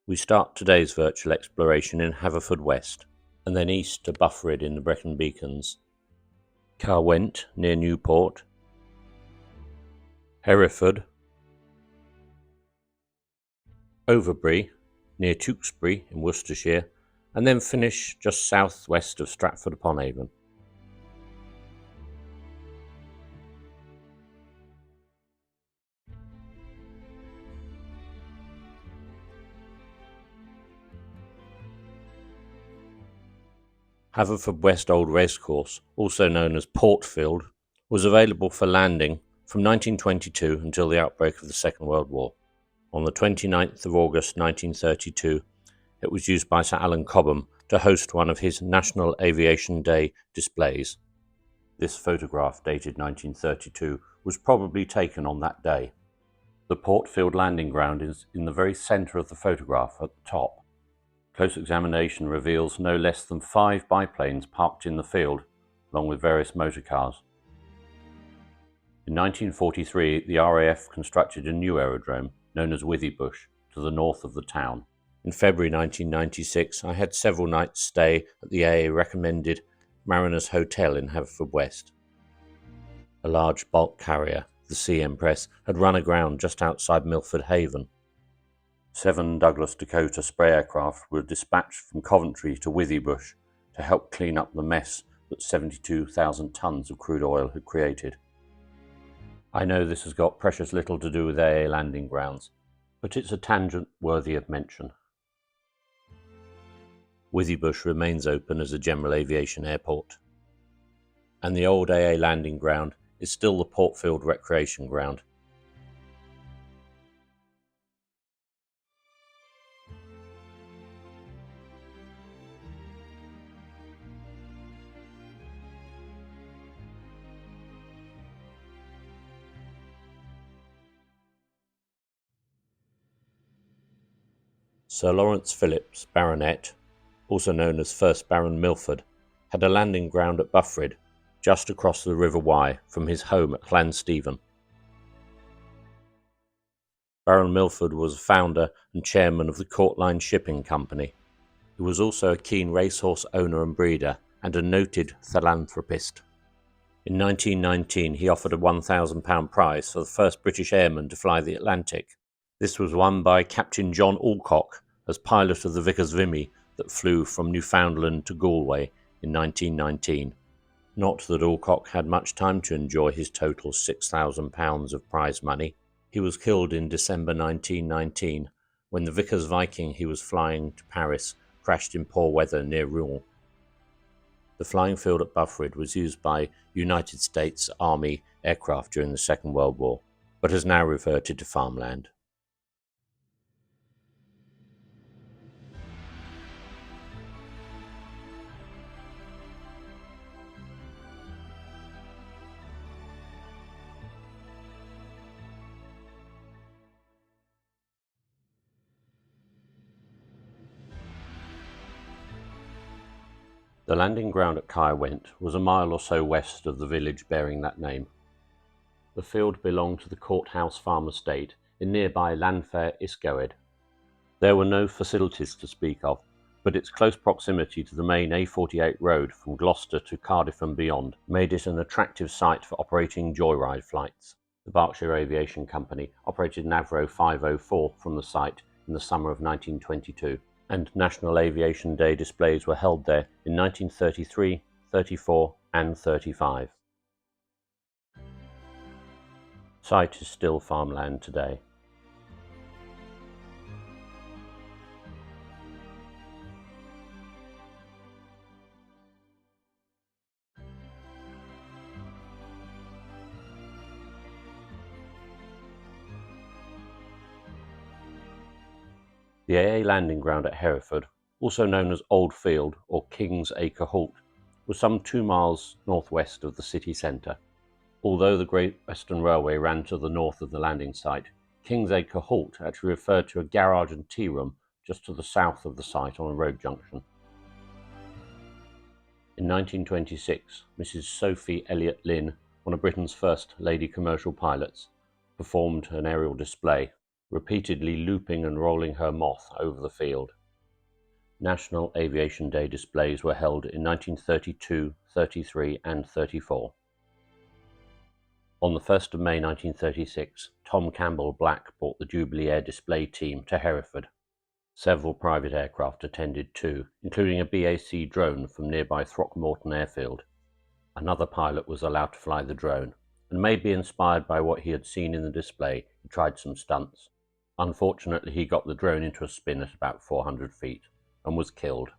We start today's virtual exploration in Haverfordwest, and then east to Boughrood in the Brecon Beacons, Caerwent near Newport, Hereford, Overbury near Tewkesbury in Worcestershire, and then finish just southwest of Stratford-Upon-Avon. Haverfordwest Old Racecourse, also known as Portfield, was available for landing from 1922 until the outbreak of the Second World War. On the 29th of August 1932, it was used by Sir Alan Cobham to host one of his National Aviation Day displays. This photograph, dated 1932, was probably taken on that day. The Portfield landing ground is in the very centre of the photograph at the top. Close examination reveals no less than 5 biplanes parked in the field, along with various motor cars. In 1943, the RAF constructed a new aerodrome, known as Withybush, to the north of the town. In February 1996, I had several nights' stay at the AA recommended Mariners Hotel in Haverfordwest. A large bulk carrier, the Sea Empress, had run aground just outside Milford Haven. 7 Douglas Dakota spray aircraft were dispatched from Coventry to Withybush to help clean up the mess that 72,000 tons of crude oil had created. I know this has got precious little to do with AA landing grounds, but it's a tangent worthy of mention. Withybush remains open as a general aviation airport, and the old AA landing ground is still the Portfield Recreation Ground. Sir Lawrence Phillips, Baronet, also known as 1st Baron Milford, had a landing ground at Boughrood, just across the River Wye from his home at Llanstephen. Baron Milford was a founder and chairman of the Court Line Shipping Company. He was also a keen racehorse owner and breeder, and a noted philanthropist. In 1919 he offered a £1,000 prize for the first British airman to fly the Atlantic. This was won by Captain John Alcock as pilot of the Vickers Vimy that flew from Newfoundland to Galway in 1919. Not that Alcock had much time to enjoy his total £6,000 of prize money. He was killed in December 1919 when the Vickers Viking he was flying to Paris crashed in poor weather near Rouen. The flying field at Boughrood was used by United States Army aircraft during the Second World War, but has now reverted to farmland. The landing ground at Caerwent was a mile or so west of the village bearing that name. The field belonged to the Courthouse Farm Estate in nearby Llanfair Ysgowed. There were no facilities to speak of, but its close proximity to the main A48 road from Gloucester to Cardiff and beyond made it an attractive site for operating joyride flights. The Berkshire Aviation Company operated an Avro 504 from the site in the summer of 1922. And National Aviation Day displays were held there in 1933, 34 and 35. Site is still farmland today. The AA landing ground at Hereford, also known as Old Field or King's Acre Halt, was some 2 miles northwest of the city centre. Although the Great Western Railway ran to the north of the landing site, King's Acre Halt actually referred to a garage and tea room just to the south of the site on a road junction. In 1926, Mrs. Sophie Elliott Lynn, one of Britain's first lady commercial pilots, performed an aerial display. repeatedly looping and rolling her moth over the field. National Aviation Day displays were held in 1932, 33 and 34. On the 1st of May 1936, Tom Campbell Black brought the Jubilee Air Display team to Hereford. Several private aircraft attended too, including a BAC drone from nearby Throckmorton Airfield. Another pilot was allowed to fly the drone, and maybe inspired by what he had seen in the display, he tried some stunts. Unfortunately, he got the drone into a spin at about 400 feet and was killed.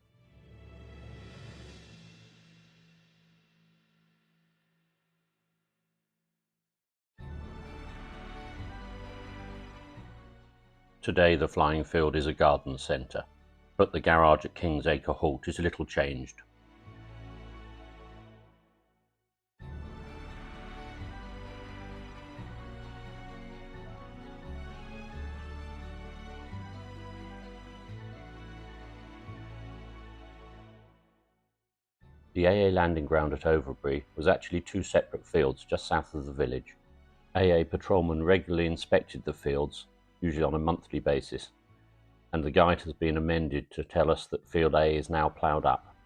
Today the flying field is a garden centre, but the garage at Kingsacre Halt is little changed. The AA landing ground at Overbury was actually two separate fields just south of the village. AA patrolmen regularly inspected the fields, usually on a monthly basis, and the guide has been amended to tell us that Field A is now ploughed up.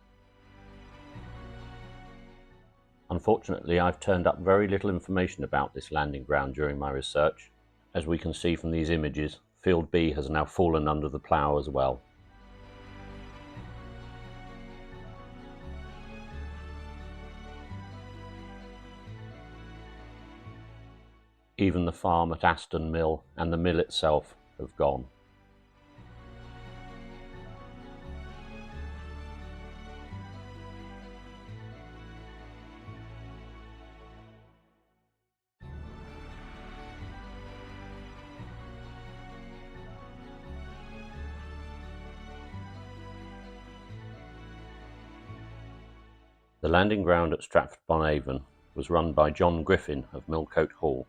Unfortunately, I've turned up very little information about this landing ground during my research. As we can see from these images, Field B has now fallen under the plough as well. Even the farm at Aston Mill and the mill itself have gone. The landing ground at Stratford-Upon-Avon was run by John Griffin of Millcote Hall.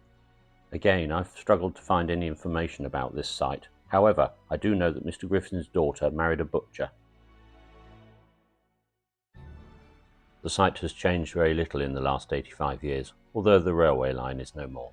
Again, I've struggled to find any information about this site. However, I do know that Mr. Griffin's daughter married a butcher. The site has changed very little in the last 85 years, although the railway line is no more.